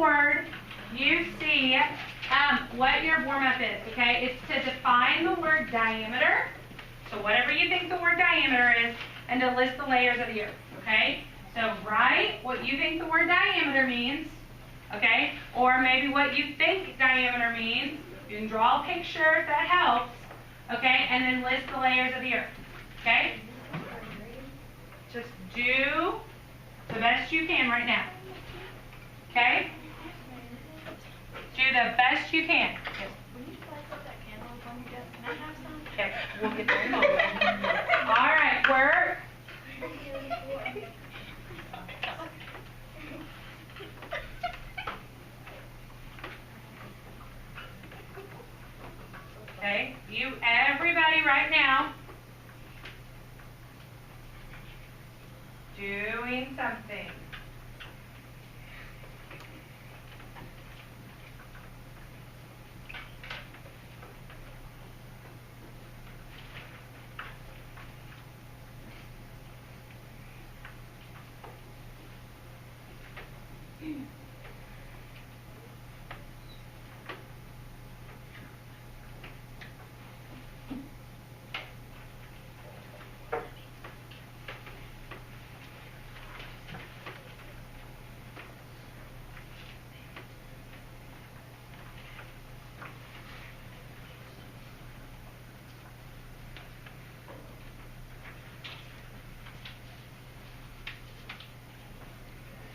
board, you see what your warm-up is, okay? It's to define the word diameter, so whatever you think the word diameter is, and to list the layers of the earth, okay? So write what you think the word diameter means, okay? Or maybe what you think diameter means. You can draw a picture if that helps, okay? And then list the layers of the earth, okay? Just do the best you can right now, okay? Do the best you can. Will you guys put that candle on your desk? Can I have some? Okay, we'll get there in a moment. All right, work. Okay, everybody right now, doing something.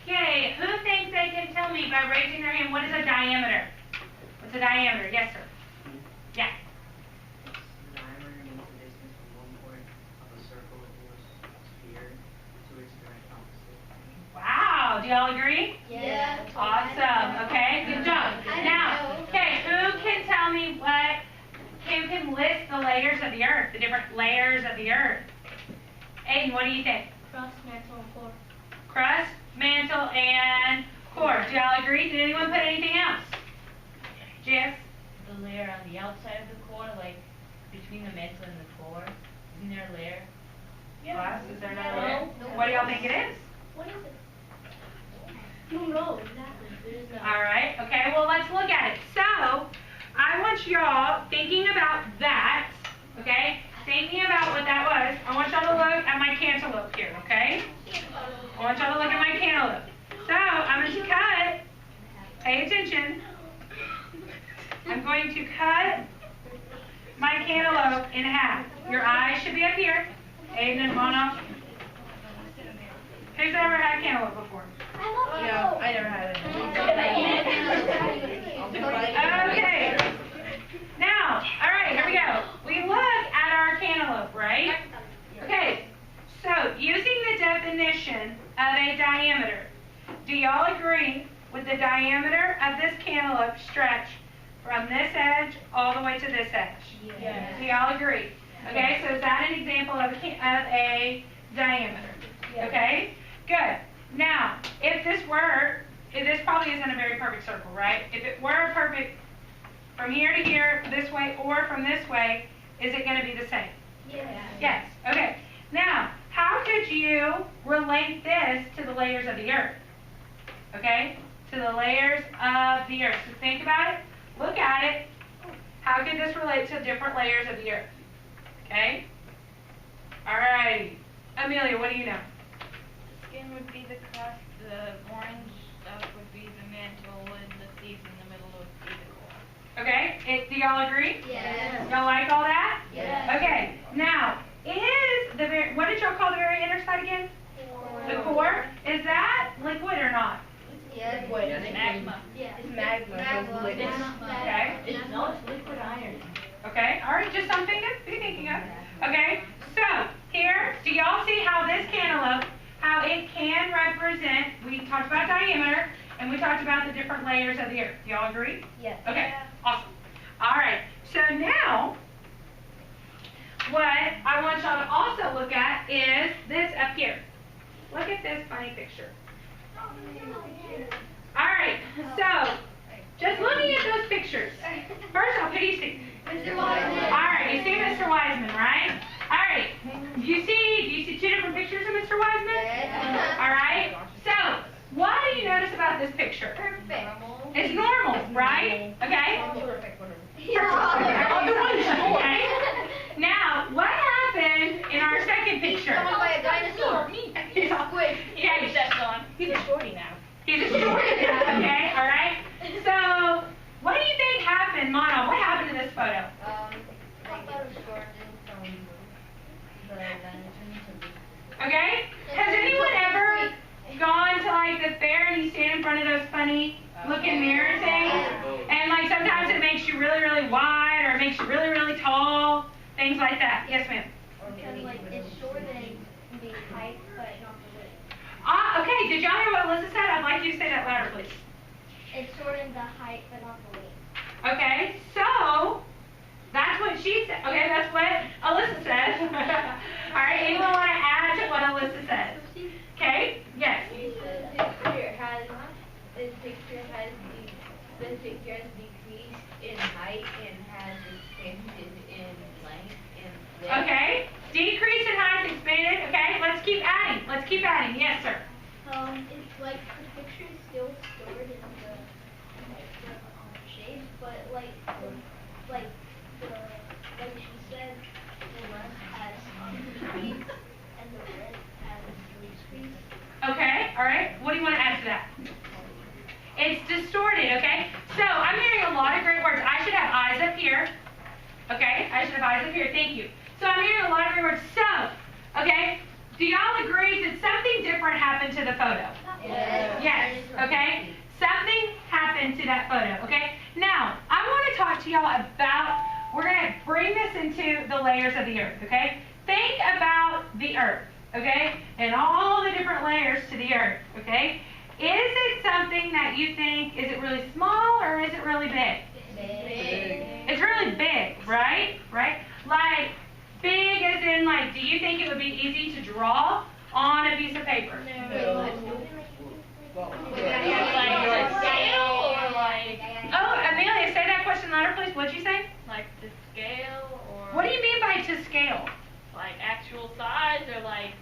Okay, who thinks they can tell me by raising their hand what is a diameter? What's a diameter? Yes, sir. Yeah. The diameter means the distance from one point of a circle or sphere to its direct opposite. Wow, do y'all agree? Yeah. Awesome. Okay, good job. Now, okay, who can tell me who can list the layers of the earth, the different layers of the earth? Aiden, what do you think? Crust, mantle, and core. Crust, mantle, and core. Do y'all agree? Did anyone put anything else? Jess? The layer on the outside of the core, like between the mantle and the core. Isn't there a layer? Class, is there not a No. layer? What do y'all think it is? What is it? No, no, exactly. All right, okay, well, let's look at it. So, I want y'all thinking about that, okay? Thinking about what that was. I want y'all to look at my cantaloupe here, okay? I want y'all to look at my cantaloupe. So, I'm going to cut, pay attention. I'm going to cut my cantaloupe in half. Your eyes should be up here. Aiden and Mona. Who's ever had cantaloupe before? Yeah, I never had it. Okay. Now, all right, here we go. We look at our cantaloupe, right? Okay. So, using the definition of a diameter, do y'all agree with the diameter of this cantaloupe stretch from this edge all the way to this edge? Yes. Do y'all agree? Okay, so is that an example of a diameter? Okay, good. Now, if this probably isn't a very perfect circle, right? If it were perfect from here to here, this way, or from this way, is it going to be the same? Yes. Yes. Okay. Now, how could you relate this to the layers of the earth? Okay? To the layers of the earth. So think about it. Look at it. How could this relate to different layers of the earth? Okay? All right. Amelia, what do you know? The skin would be the crust, the orange stuff would be the mantle, and the seeds in the middle would be the core. Okay? Do y'all agree? Yes. Y'all like all that? Yes. Okay. Now, what did y'all call the very inner side again? The core. Is that liquid or not? Yes. It's Magma. Yes. It's magma. So it's liquid. Okay. No, it's liquid iron. Okay. All right. Just something to be thinking of. Okay. So here, do y'all see how this cantaloupe, how it can represent? We talked about diameter, and we talked about the different layers of the earth. Do y'all agree? Yes. Okay. Awesome. All right. So now, what I want y'all to also look at is this up here. Look at this funny picture. All right, so just looking at those pictures. First off, who do you see? Mr. Wiseman. All right, you see Mr. Wiseman, right? All right, do you see two different pictures of Mr. Wiseman? Yes. All right, so what do you notice about this picture? Perfect. you stand in front of those funny looking mirror things? And like sometimes it makes you really, really wide or it makes you really, really tall. Things like that. Yes, ma'am. Because like it's shortened the height, but not the width. Okay, did y'all hear what Alyssa said? I'd like you to say that louder, please. It's shortened the height, but not the width. Okay, so that's what she said. Okay, that's what Alyssa said. All right, anyone want to add to what Alyssa said? Okay, yes. This picture has decreased in height and has expanded in length and width. Okay, decrease in height, expanded. Okay, let's keep adding. Let's keep adding. Yes, sir. It's like the picture is still stored in the shapes, but like she said, the length has decreased and the width has decreased. Okay, all right. What do you want to add to that? It's distorted, okay? So I'm hearing a lot of great words. I should have eyes up here. Okay, I should have eyes up here. Thank you. So I'm hearing a lot of great words. So, okay, do y'all agree that something different happened to the photo? Yes. Yes, okay? Something happened to that photo, okay? Now, I want to talk to y'all about, we're going to bring this into the layers of the earth, okay? Think about the earth, okay? And all the different layers to the earth, okay? Is it something that you think, is it really small or is it really big? Big. It's really big, right? Right? Like, big as in, like, do you think it would be easy to draw on a piece of paper? Like scale or like Oh, Amelia, say that question louder, please. What'd you say? like to scale or What do you mean by to scale? like actual size or like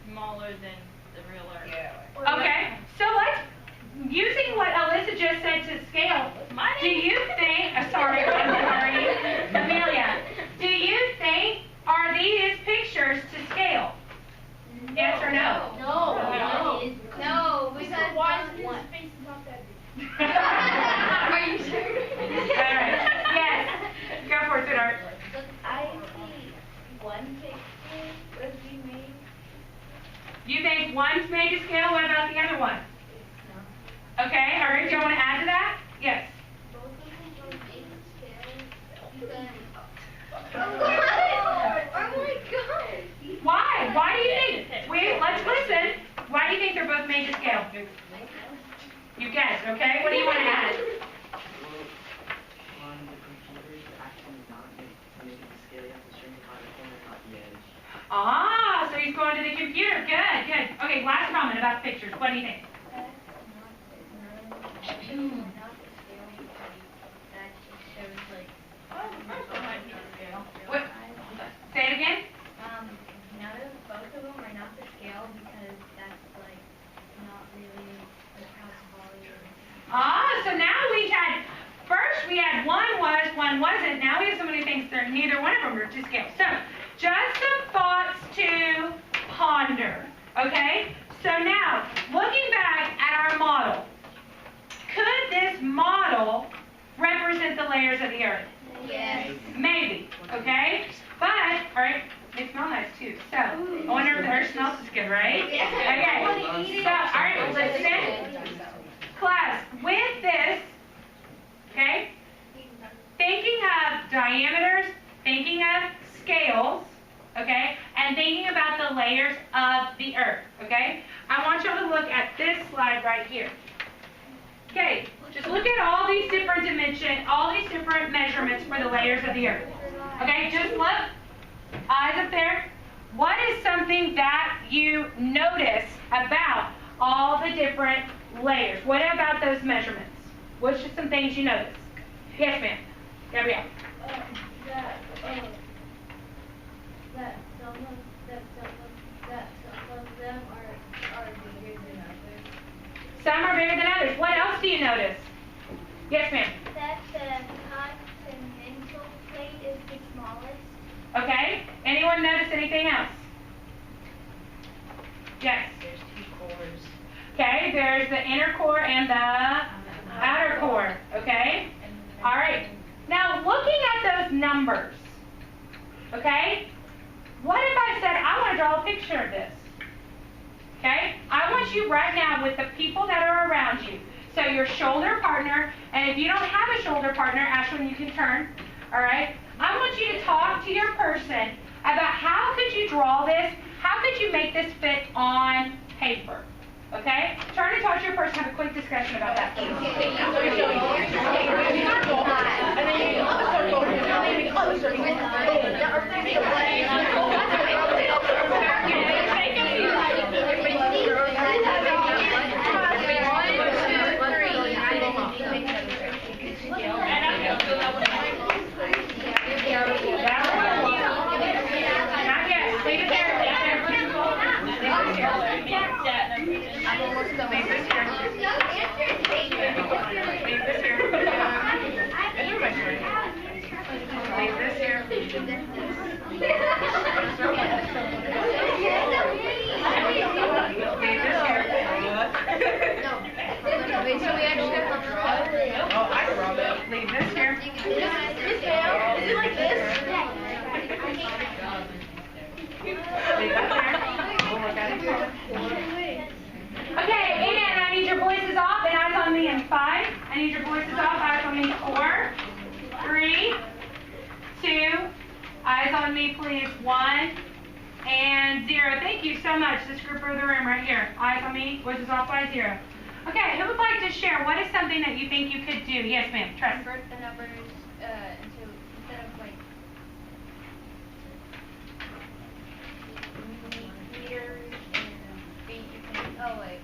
smaller than the real Earth? Okay, so let's, using what Alyssa just said to scale, do you think, sorry, Amelia, do you think, are these pictures to scale? Yes or no? No, because Why his face is not that big. Are you sure? All right, yes, go for it, sweetheart. I think one picture would be made. You think one's made to scale, what about the other one? Okay, all right, do you want to add to that? Yes. Both of them are made to scale because. Oh my god! Why? Why do you think? Wait, let's listen. Why do you think they're both made to scale? You guessed, okay? What do you want to add? On the computer, to actually not make it to scale, you have to shrink it by the corner, not the edge. Ah, so he's going to the computer. Good, good. Okay, last comment about pictures. What do you think? Not the scale because that just shows like What? Say it again. None of both of them are not the scale because that's like not really like how quality is. Ah, so now we had, first we had one was, one wasn't. Now we have somebody who thinks they're neither one of them are to scale. So, just some thoughts to ponder. Okay? So now, looking back at our model, could this model represent the layers of the earth? Yes. Maybe, okay? But, all right, they smell nice too. So, I wonder if theirs smells as good, right? Okay. So, all right, listen. Class, with this, okay, thinking of diameters, thinking of scales, okay, and thinking about the layers of the earth, okay? I want y'all to look at this slide right here. Okay, just look at all these different dimensions, all these different measurements for the layers of the earth. Okay, just look, eyes up there. What is something that you notice about all the different layers? What about those measurements? What's just some things you notice? Yes, ma'am. Gabrielle. That some of them are bigger than others. Some are bigger than others. What else do you notice? Yes, ma'am. That the continental plate is the smallest. Okay. Anyone notice anything else? Yes. There's two cores. Okay, there's the inner core and the outer core. Okay? All right. Now, looking at those numbers, okay, what if I said, I want to draw a picture of this? Okay? I want you right now with the people that are around you, so your shoulder partner, and if you don't have a shoulder partner, Ashlyn, you can turn, all right? I want you to talk to your person about how could you draw this, how could you make this fit on paper, okay? Turn and talk to your person, have a quick discussion about that. Wait, so we actually have to draw it? Oh, I draw that. Leave this here. Is it like this? Leave that there. We'll look at it. Okay, and I need your voices off and eyes on me in 5. I need your voices off, eyes on me 4, 3, 2, eyes on me please 1, and 0. Thank you so much. This group of the room right here. Eyes on me, voices off by 0. Okay, who would like to share? What is something that you think you could do? Yes, ma'am. Trust. Convert the numbers into, instead of like meters and feet, you can, never mind.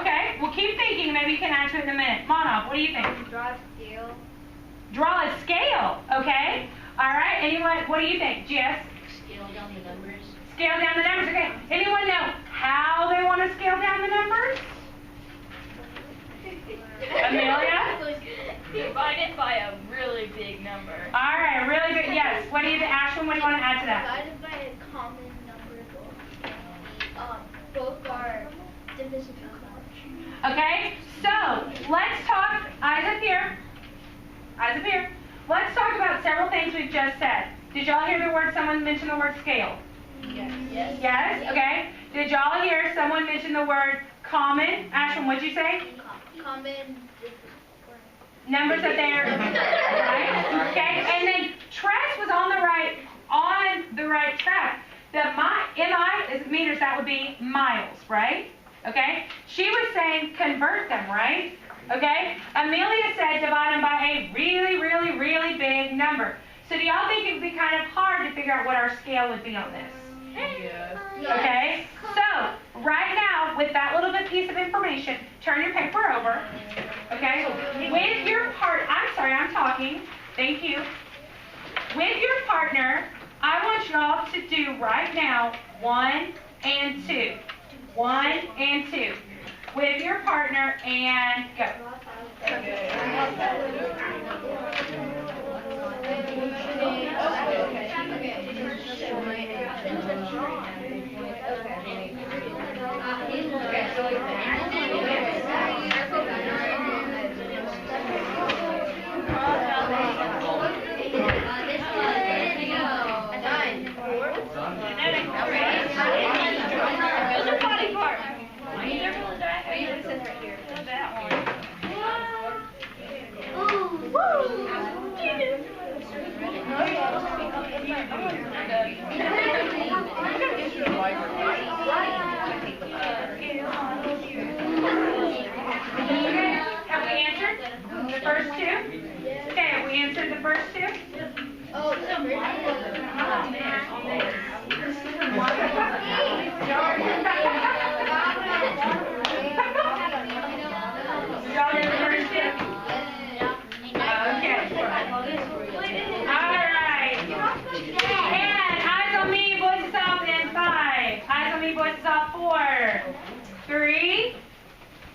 Okay, well keep thinking. Maybe you can add to it in a minute. Monov, what do you think? Draw a scale. Draw a scale, okay? All right, anyone, what do you think? Jess? Scale down the numbers. Scale down the numbers, okay. Anyone know how they want to scale down the numbers? Amelia? Divide it by a really big number. All right, really good. Yes. What do you, Ashlyn, what do you want to add to that? Divided by a common number. Both are divisible. Okay, so let's talk, eyes up here. Eyes up here. Let's talk about several things we've just said. Did y'all hear the word, someone mention the word scale? Yes. Yes? Okay. Did y'all hear someone mention the word common? Ashlyn, what'd you say? Common. Numbers that they're right. Okay, and then Tress was on the right track. The MI is meters, that would be miles, right? Okay? She was saying convert them, right? Okay? Amelia said divide them by a really, really, really big number. So do y'all think it would be kind of hard to figure out what our scale would be on this? Yes. Okay? So, right now, with that little bit piece of information, turn your paper over. Okay? With your I'm talking. Thank you. With your partner, I want y'all to do right now 1 and 2. 1 and 2. With your partner and go. Have we answered the first 2? Okay, have we answered the first 2? Oh, the first Y'all get the first 2? Okay. Alright. And eyes on me, voices off in 5. Eyes on me, voices off 4. 3,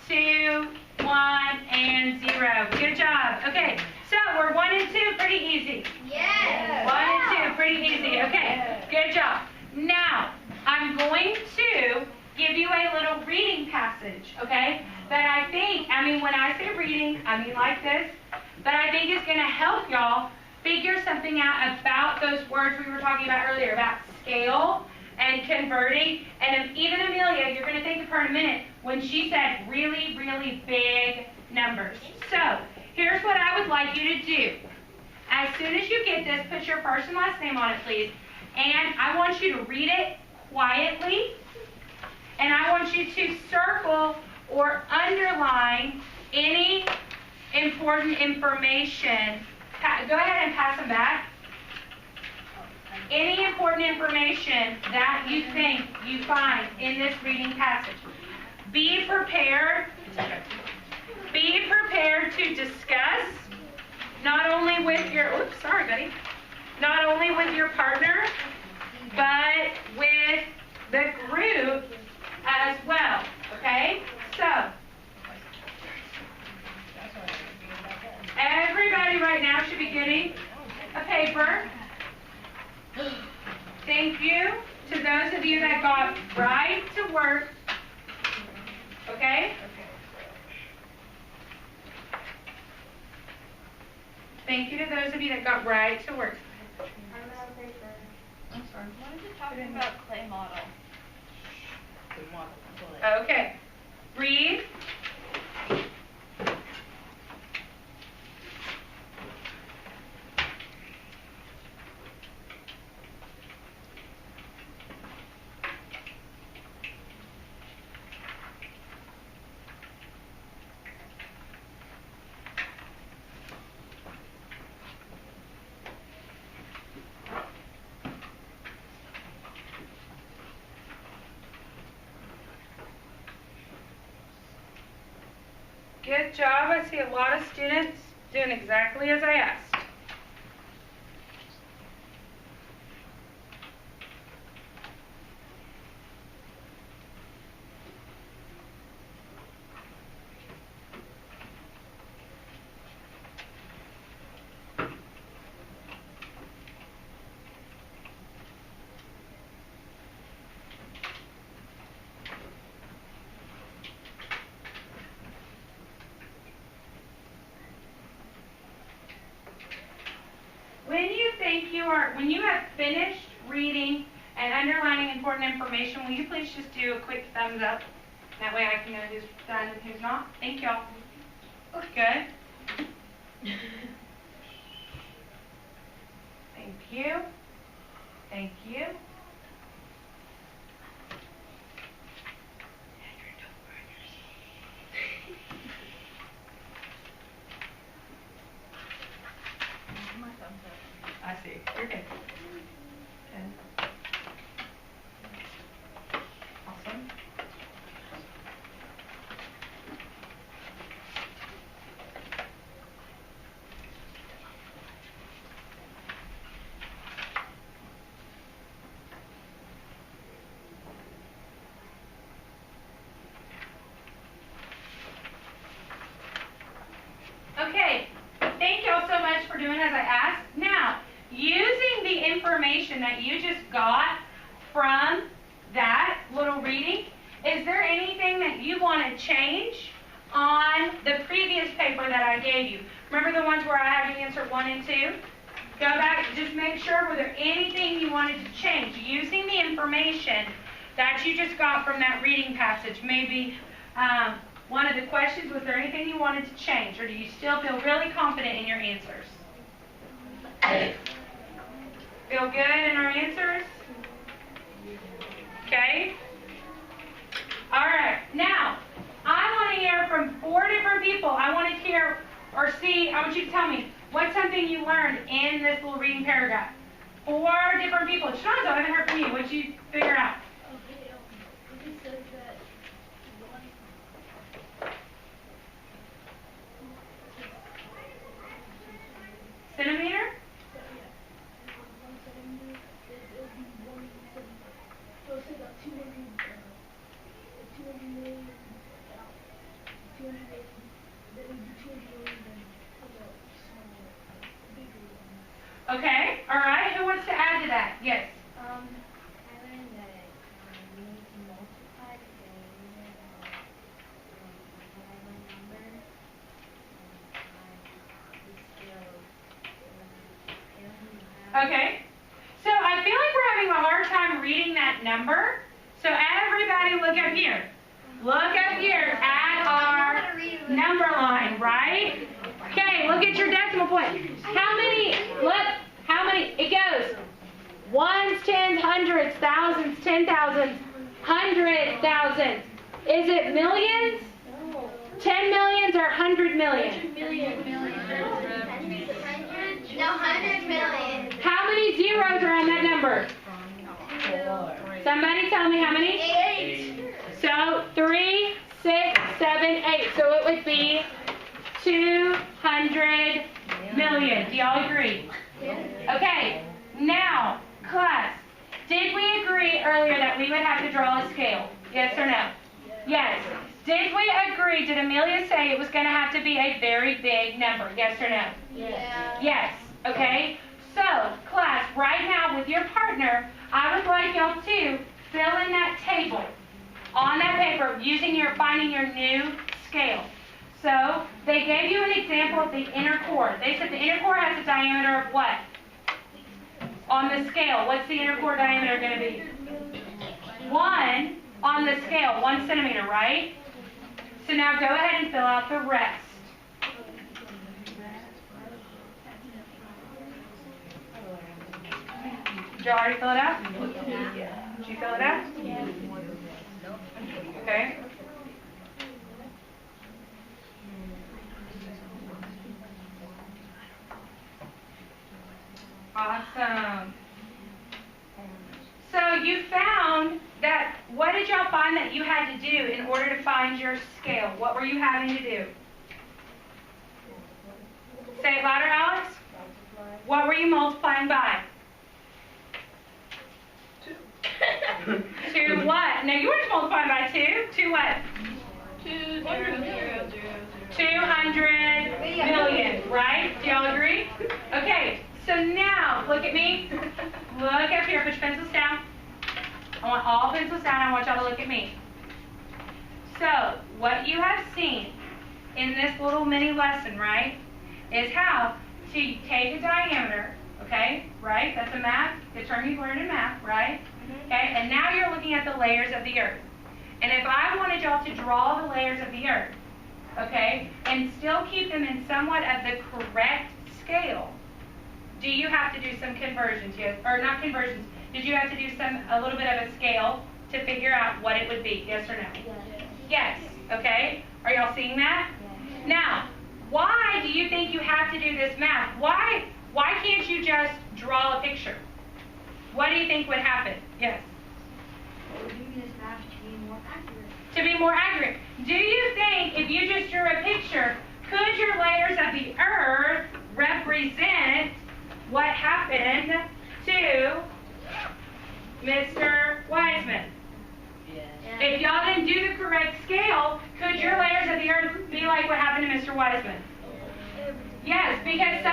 2, 1, and 0. Good job. Okay, so we're 1 and 2, pretty easy. Yes. 1 and 2, pretty easy. Okay, good job. Now, I'm going to give you a little reading passage, okay, that I think, when I say reading, I mean like this, that I think is going to help y'all figure something out about those words we were talking about earlier, about scale and and converting. And even Amelia, you're going to think of her in a minute, when she said really, really big numbers. So here's what I would like you to do. As soon as you get this, put your first and last name on it, please. And I want you to read it quietly. And I want you to circle or underline any important information. Go ahead and pass them back. Any important information that you think you find in this reading passage. Be prepared. Be prepared to discuss, not only with your, oops, sorry, buddy, not only with your partner, but with the group as well. Okay? So, everybody right now should be getting a paper. Thank you to those of you that got right to work. Okay? Thank you to those of you that got right to work. I'm sorry. What is it talking about clay model? Okay. Read. Good job. I see a lot of students doing exactly as I asked. When you have finished reading and underlining important information, will you please just do a quick thumbs up? That way I can know who's done and who's not. Thank y'all. Good. Thank you. Thank you. I see. You're good. Okay. Awesome. Okay. Thank y'all so much for doing as I asked. Now, using the information that you just got from that little reading, is there anything that you want to change on the previous paper that I gave you? Remember the ones where I had you answer 1 and 2? Go back, just make sure, were there anything you wanted to change using the information that you just got from that reading passage? Maybe one of the questions, was there anything you wanted to change, or do you still feel really confident in your answers? Feel good in our answers? Okay. All right. Now, I want to hear from 4 different people. I want to hear or see, I want you to tell me, what's something you learned in this little reading paragraph? 4 different people. Shanzo, I haven't heard from you. What'd you figure out? It says that Centimeter? Okay, all right. Who wants to add to that? Yes. I learned that we need to multiply the unit of whatever number Okay. So I feel like we're having a hard time reading that number. So everybody look up here. Look up here at our number line, right? Okay, look at your decimal point. How many, it goes ones, tens, hundreds, thousands, 10,000s, 100,000s. Is it millions? 10 millions or 100 million? No, 100 million. How many zeros are on that number? Somebody tell me how many? 8. So 3, 6, 7, 8. So it would be 200 million. Do y'all agree? Okay, now, class, did we agree earlier that we would have to draw a scale? Yes or no? Yes. Did we agree, did Amelia say it was going to have to be a very big number? Yes or no? Yeah. Yes. Okay? So, class, right now with your partner, I would like y'all to fill in that table on that paper finding your new scale. So, they gave you an example of the inner core. They said the inner core has a diameter of what? On the scale, what's the inner core diameter going to be? 1 on the scale, 1 centimeter, right? So now go ahead and fill out the rest. Did you already fill it out? Did you fill it out? Okay. Awesome. So you found that, what did y'all find that you had to do in order to find your scale? What were you having to do? Say it louder, Alex. What were you multiplying by? 2 what? No, you weren't multiplying by 2. 2 what? 200 million, right? Do y'all agree? Okay, so now, look at me. Look up here, put your pencils down. I want all pencils down, I want y'all to look at me. So, what you have seen in this little mini lesson, right, is how to take a diameter, okay, right? That's a math, the term you learned in math, right? Okay, and now you're looking at the layers of the earth. And if I wanted y'all to draw the layers of the earth, okay, and still keep them in somewhat of the correct scale, do you have to do some conversions? Yes, or not conversions. Did you have to do a little bit of a scale to figure out what it would be? Yes or no? Yes. Okay. Are y'all seeing that? Now, why do you think you have to do this math? Why can't you just draw a picture? What do you think would happen? Yes. We're doing this math to be more accurate. To be more accurate. Do you think if you just drew a picture, could your layers of the earth represent what happened to Mr. Wiseman? Yes. If y'all didn't do the correct scale, could your layers of the earth be like what happened to Mr. Wiseman? Yes, because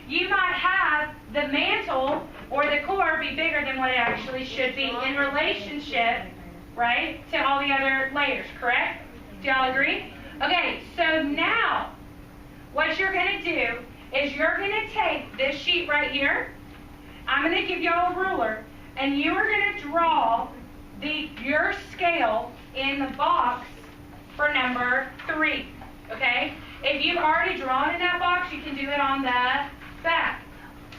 you might have the mantle or the core be bigger than what it actually should be in relationship, right, to all the other layers, correct? Do y'all agree? Okay, so now what you're going to do is you're going to take this sheet right here. I'm going to give y'all a ruler, and you are going to draw your scale in the box for number 3, okay? If you've already drawn in that box, you can do it on the back.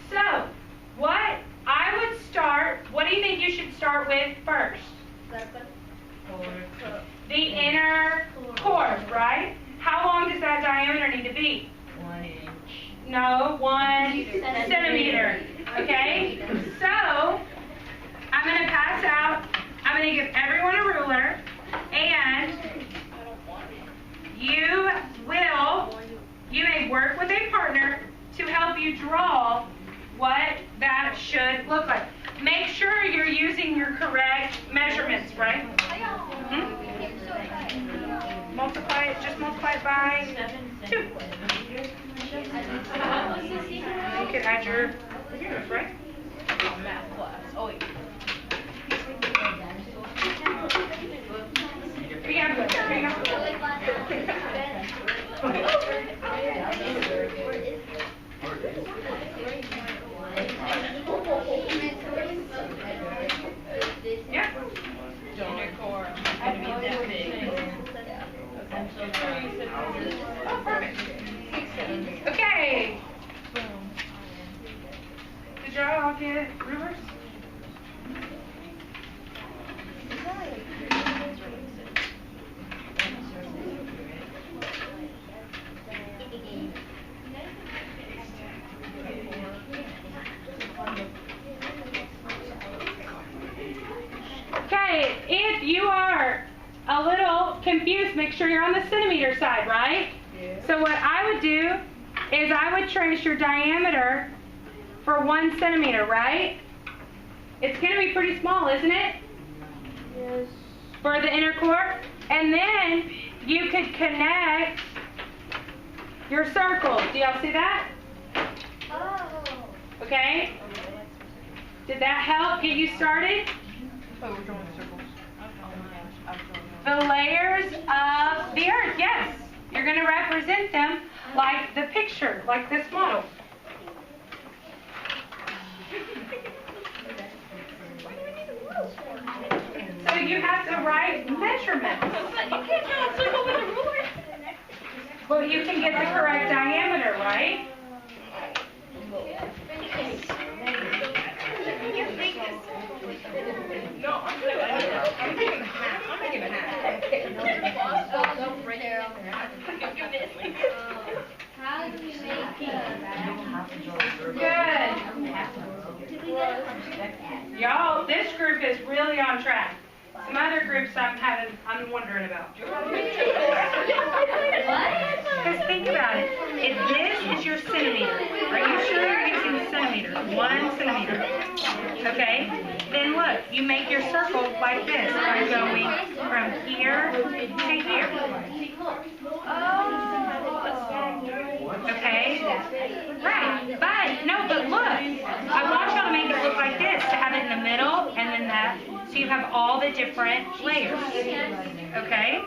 So, what do you think you should start with first? The inner core, right? How long does that diameter need to be? 1 inch. No, 1 centimeter. Okay? So, I'm going to pass out, I'm going to give everyone a ruler, and you may work with a partner to help you draw what that should look like. Make sure you're using your correct measurements, right? Multiply it by 2. You can add your units, right? Math class. Oh, wait. Here you go. Yeah. Okay, if you are a little confused, make sure you're on the centimeter side, right? So what I would do is I would trace your diameter for 1 centimeter, right? It's going to be pretty small, isn't it? Yes. For the inner core. And then you could connect your circle. Do y'all see that? Oh. Okay? Did that help get you started? The layers of the earth, yes. You're going to represent them like the picture, like this model. So you have the right measurements. You can't draw a circle with a ruler. Well, you can get the correct diameter, right? No, I'm thinking half. I'm thinking half. Don't right there on there. How do we make Good. Y'all, this group is really on track. Some other groups I'm wondering about. Because think about it. If this is your centimeter, are you sure you're using centimeters? 1 centimeter. Okay? Then look, you make your circle like this by going from here to here. Okay? Right. But look. I want y'all to make it look like this, to have it in the middle and then that, so you have all the different layers. Okay?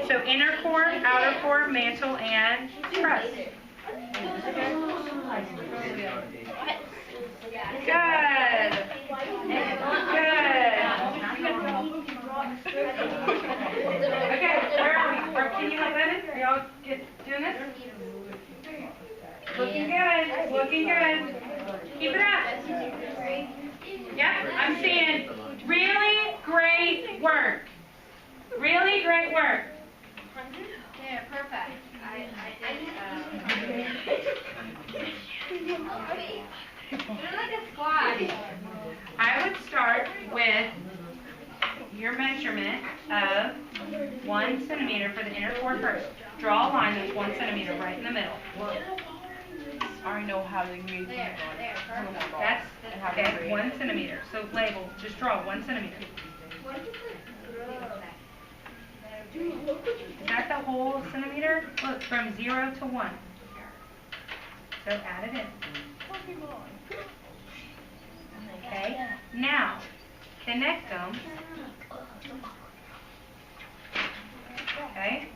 So inner core, outer core, mantle, and truss. Good. Okay, where are we? Can you help Evan? Are y'all doing this? Looking good. Looking good. Keep it up. Yep, I'm seeing really great work. Really great work. Yeah, perfect. Like a squad. I would start with your measurement of 1 centimeter for the inner core first. Draw a line that's 1 centimeter right in the middle. I already know how to make There, perfect. That's okay, 1 centimeter. So label, just draw 1 centimeter. Is that the whole centimeter? Look, from 0 to 1. So add it in. Okay, now connect them. Okay,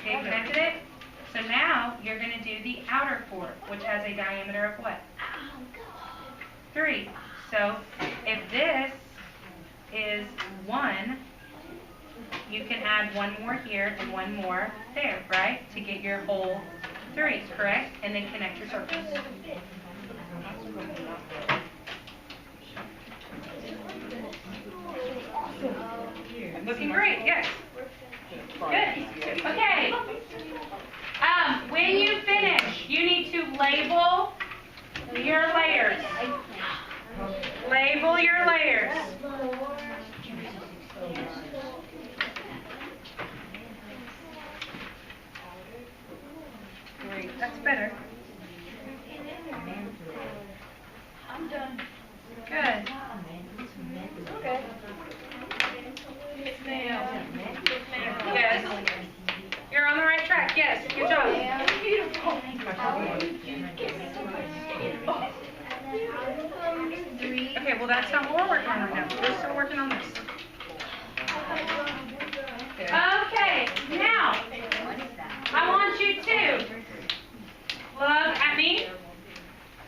connected it. So now you're going to do the outer core, which has a diameter of what? 3. So if this is 1, you can add 1 more here and 1 more there, right? To get your whole 3, correct? And then connect your circles. Looking great, yes. Good. Okay. When you finish, you need to label your layers. Label your layers. Great, that's better. I'm done. Good. Okay. It's Mayo. Yes. You're on the right track. Yes. Good job. Okay, well that's not what we're working on right now. We're still working on this. Okay, now I want you to look at me.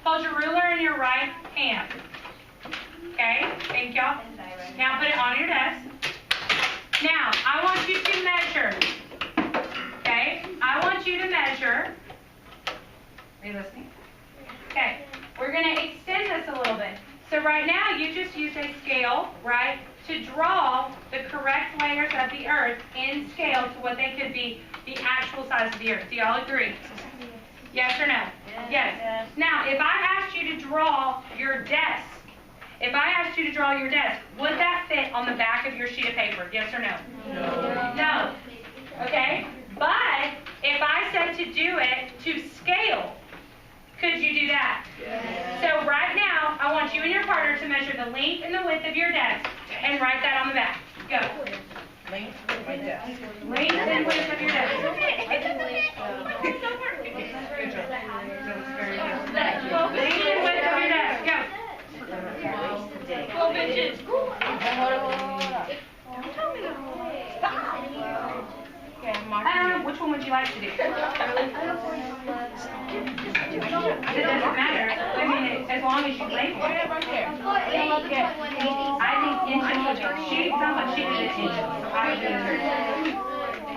Hold your ruler in your right hand. Okay, thank y'all. Now put it on your desk. Now, I want you to measure. Okay, I want you to measure. Are you listening? Okay, we're going to extend this a little bit. So right now, you just use a scale, right, to draw the correct layers of the earth in scale to what they could be the actual size of the earth. Do y'all agree? Yes or no? Yes. Now, if I asked you to draw your desk, if I asked you to draw your desk, would that fit on the back of your sheet of paper? Yes or no? No. Okay? But if I said to do it to scale, could you do that? Yes. So right now, I want you and your partner to measure the length and the width of your desk and write that on the back. Go. Length of my desk. Length and width of your desk. Good job. Length and width of your desk. Go. 12 inches. Which one would you like to do? It doesn't matter. I mean, as long as you label it. I think inches would be. She sounds like she did it inches. I would do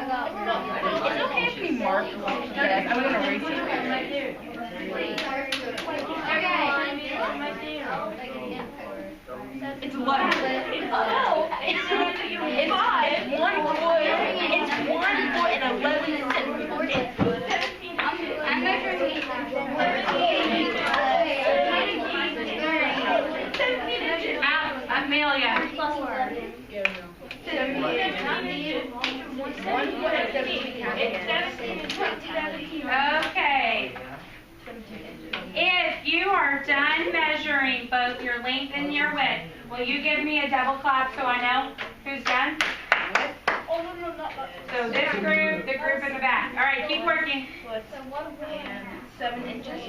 It's okay if we mark yes, I'm gonna erase it. It's what? It's 1 foot. It's 1 foot and 11 centimeters. I'm measuring Amelia. 1 foot and 17 Okay. If you are done measuring both your length and your width, will you give me a double clap so I know who's done? So this group, the group in the back. All right, keep working. 7 inches.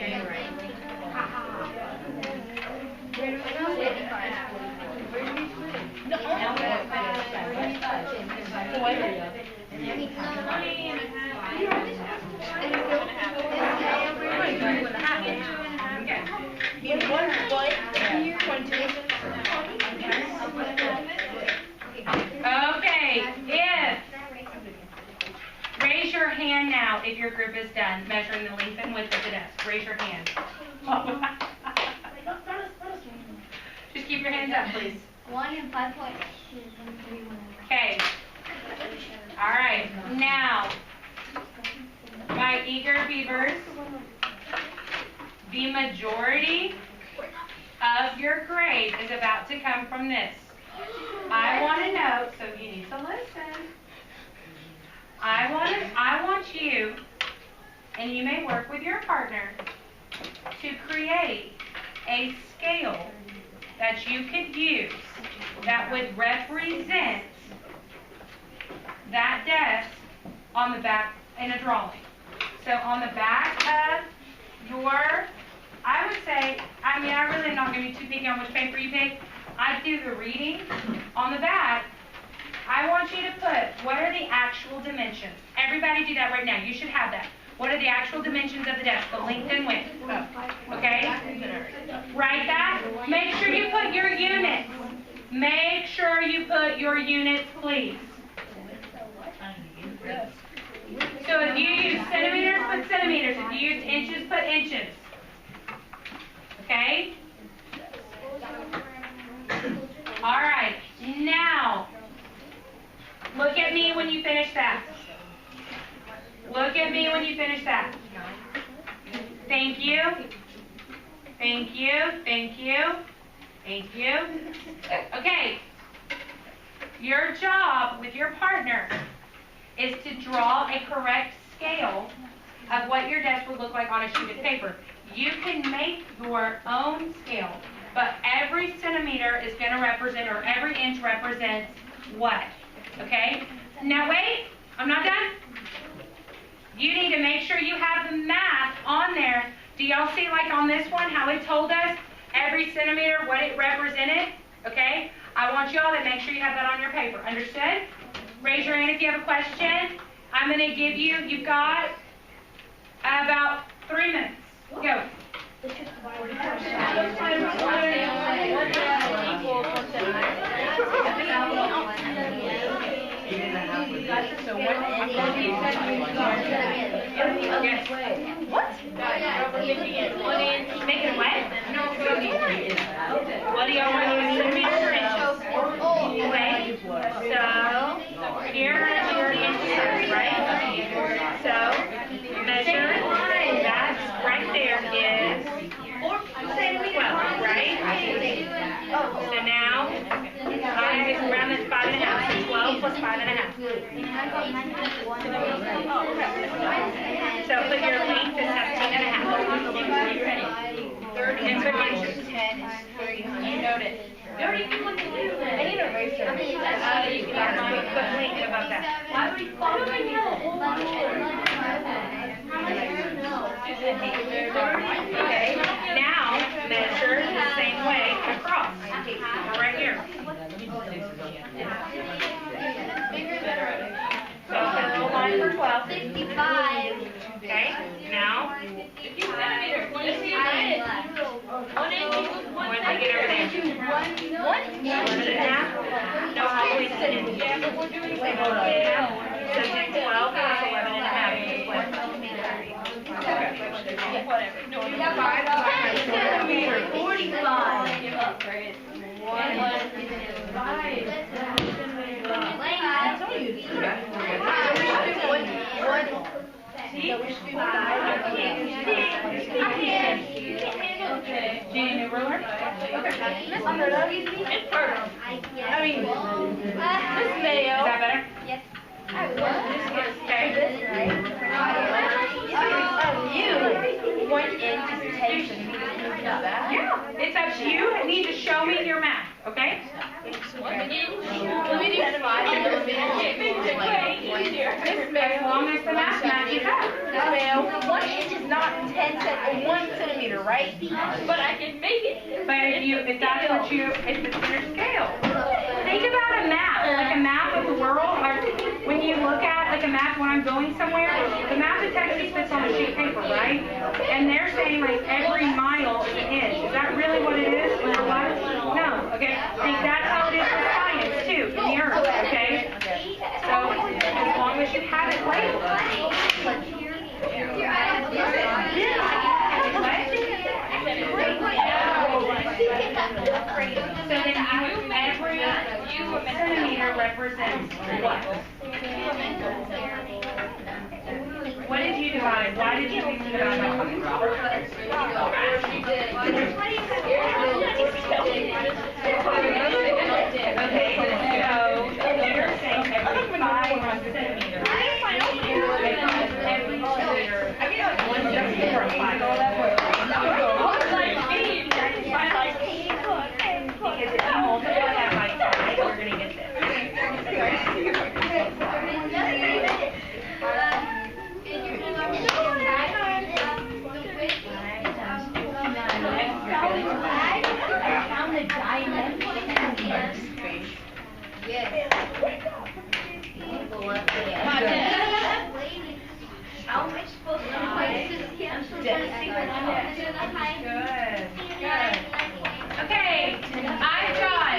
Okay, raise your hand now if your group is done measuring the length and width of the desk. Raise your hand. Just keep your hands up, please. 1 and 5.2. Okay. All right. Now, my eager beavers, the majority of your grade is about to come from this. I want to know, so you need to listen. I want you, and you may work with your partner, to create a scale that you could use that would represent that desk on the back in a drawing. So on the back of your, I would say, I really am not going to be too picky on which paper you pick. I'd do the reading. On the back, I want you to put, what are the actual dimensions? Everybody do that right now. You should have that. What are the actual dimensions of the desk, the length and width? Okay? Write that. Make sure you put your units. Make sure you put your units, please. So if you use centimeters, put centimeters. If you use inches, put inches. Okay? All right. Now, look at me when you finish that. Look at me when you finish that. Thank you. Thank you. Thank you. Thank you. Okay. Your job with your partner is to draw a correct scale of what your desk would look like on a sheet of paper. You can make your own scale, but every centimeter is going to represent, or every inch represents what? Okay? Now wait, I'm not done. You need to make sure you have the math on there. Do y'all see, like on this one, how it told us every centimeter, what it represented? Okay? I want y'all to make sure you have that on your paper. Understood? Raise your hand if you have a question. I'm going to give you, you've got about 3 minutes. Go. Yes. What? Make it what? What do y'all want to use? Centimeters or inches? Okay. So, here are your inches, right? So, measure. That's right there is 12, right? So put your length to 17.5. And put inches. 10 is 30. You note it. You already knew what to do then. I need a eraser. Put length above that. Why would you follow me now? Okay, now measure the same way across. Right here. So put a little line for 12. 55. Okay, now, Centimeters. Let's see your head. 1 inch equals 1 once I get over there. What? Is it half? No, always an inch. Yeah, but we're doing So 12 is 11.5. whatever. No, you got 45. Give up, right? Do you need a ruler? I mean, Miss Mayo. Is that better? Yes. Okay. You, 1 inch is 10 centimeters. Not bad. Yeah, it's up to you. You need to show me your math, okay? Let me do 5 As long as the math matches up. Mayo, 1 inch is not 1 centimeter, right? But I can make it. But if that's what you, it's the center scale. Think about a map, like a map of the world. Like when you look at like a map when I'm going somewhere, the map of Texas fits on a sheet of paper, right? And they're saying like every mile is an inch. Is that really what it is? Or what? No. Okay. Think that's how it is for science too, in the earth. Okay. So as long as you have it labeled. So then every centimeter represents what? What did you divide? Why did you divide by? Okay, so you're saying every 5 centimeters. Every centimeter. I get like 1 centimeter from 5. Because if you multiply that by 5, you're going to get this. Okay, I've got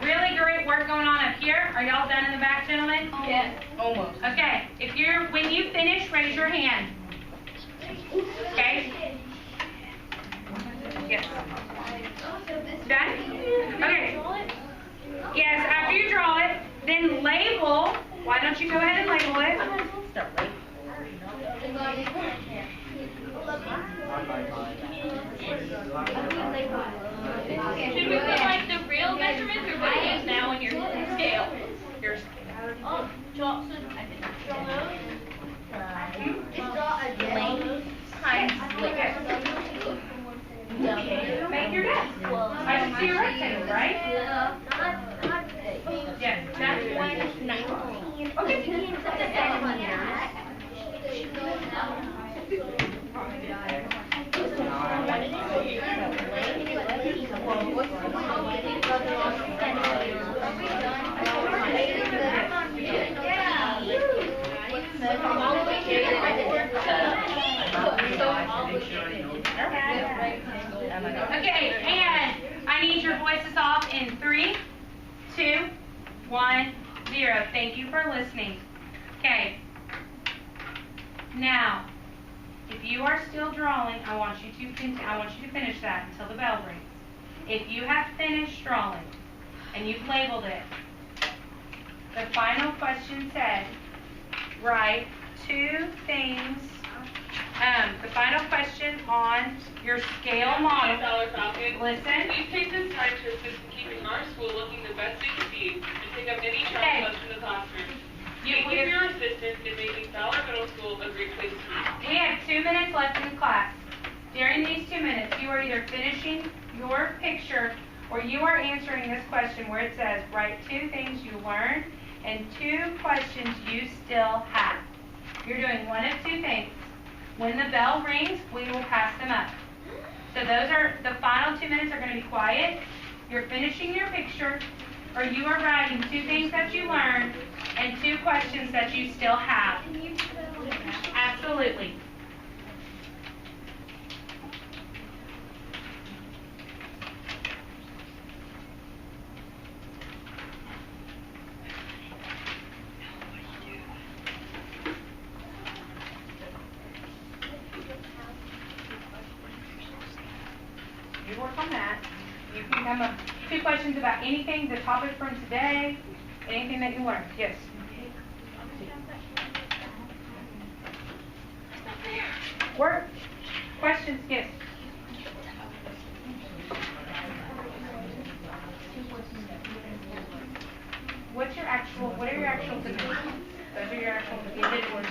really great work going on up here. Are y'all done in the back, gentlemen? Yeah. Almost. Okay, when you finish, raise your hand. Okay? Yes. Done? Okay. Yes, after you draw it, then label. Why don't you go ahead and label it? Should we put like the real measurements or what it is now on your scale? Your Oh, Johnson, I didn't draw those. Times make your guess. I should see a rectangle, right? Yes, that's 19. Okay, and I need your voices off in 3, 2, 1, 0. Thank you for listening. Okay. Now, if you are still drawing, I want you to finish that until the bell rings. If you have finished drawing and you've labeled it, the final question said, write 2 things. The final question on your scale model. Listen. Please take this time to assist in keeping our school looking the best it can be and take a mini chart Okay. bus in the classroom. You- Thank you for your assistance in making Fowler Middle School a great place to be. We have 2 minutes left in the class. During these 2 minutes, you are either finishing your picture or you are answering this question where it says, write 2 things you learned and 2 questions you still have. You're doing one of 2 things. When the bell rings, we will pass them up. So those are, the final 2 minutes are going to be quiet. You're finishing your picture, or you are writing 2 things that you learned and 2 questions that you still have. Can you put it on the back? Absolutely. You work on that. You can come up 2 questions about anything, the topic from today, anything that you learned. Yes. Work. Questions? Yes. What are your actual dimensions? Those are your actual dimensions.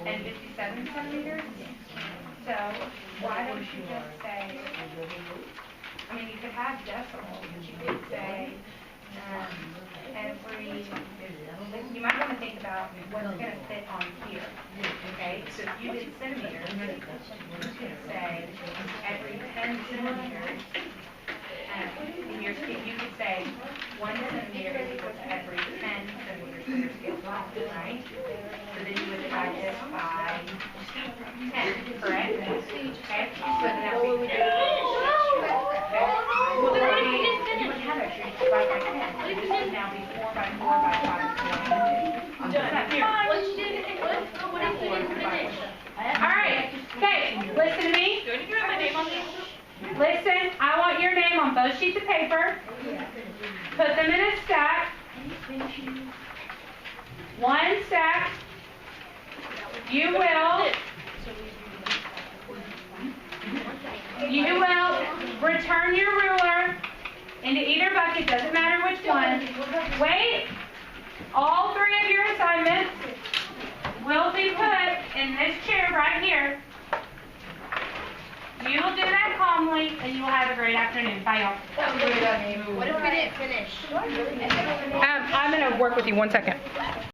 And 57 centimeters? So why don't you just say, I mean, you could have decimals, but you could say every, you might want to think about what's going to fit on here. Okay, so if you did centimeters, you could say every 10 centimeters. In your scale, you could say 1 centimeter is equal to every 10 centimeters in your scale, right? So then you would divide this by 10, correct? Okay, so then that would be you would have extra, you divide by 10. So this would now be 4 by 4 by 5. Done. Here. All right, okay, listen to me. Do I need to write my name on these? Listen, I want your name on both sheets of paper. Put them in a stack. 1 stack. You will return your ruler into either bucket, doesn't matter which one. Wait, all 3 of your assignments will be put in this chair right here. You will do that calmly, and you will have a great afternoon. Bye, y'all. What if we didn't finish? I'm going to work with you 1 second.